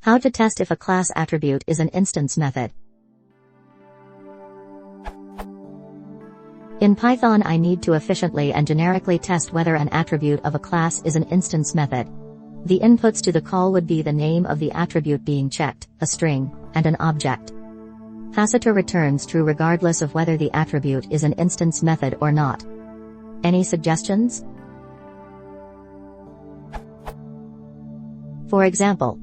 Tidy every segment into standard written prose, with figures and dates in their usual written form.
How to test if a class attribute is an instance method. In Python, I need to efficiently and generically test whether an attribute of a class is an instance method. The inputs to the call would be the name of the attribute being checked, a string, and an object. Hasiter returns true regardless of whether the attribute is an instance method or not. Any suggestions? For example,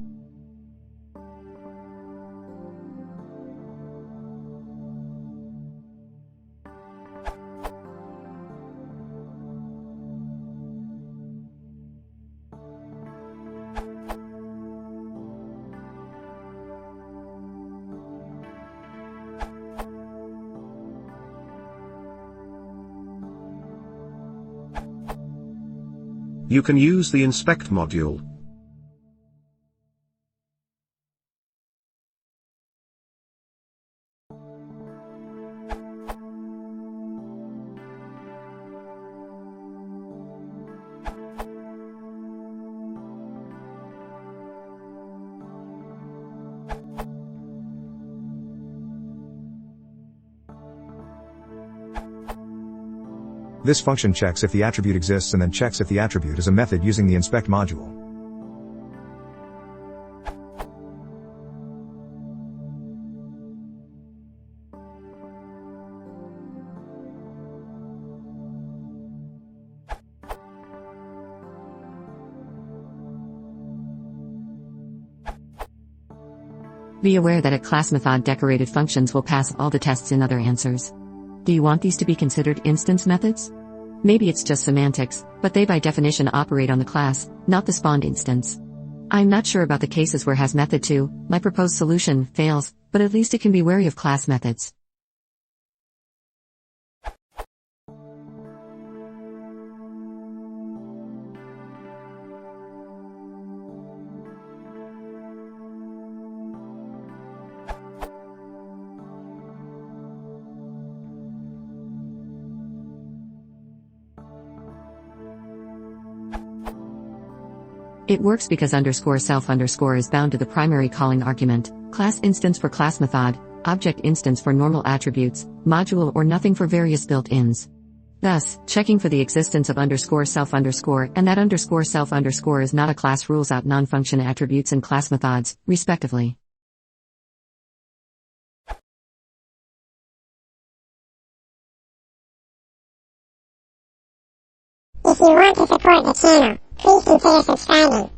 you can use the inspect module. This function checks if the attribute exists and then checks if the attribute is a method using the inspect module. Be aware that a class method decorated functions will pass all the tests in other answers. Do you want these to be considered instance methods? Maybe it's just semantics, but they by definition operate on the class, not the spawned instance. I'm not sure about the cases where hasMethod2, my proposed solution, fails, but at least it can be wary of class methods. It works because _self_ is bound to the primary calling argument, class instance for class method, object instance for normal attributes, module or nothing for various built-ins. Thus, checking for the existence of _self_ and that _self_ is not a class rules out non-function attributes and class methods, respectively. If you want to support the channel, please consider subscribing.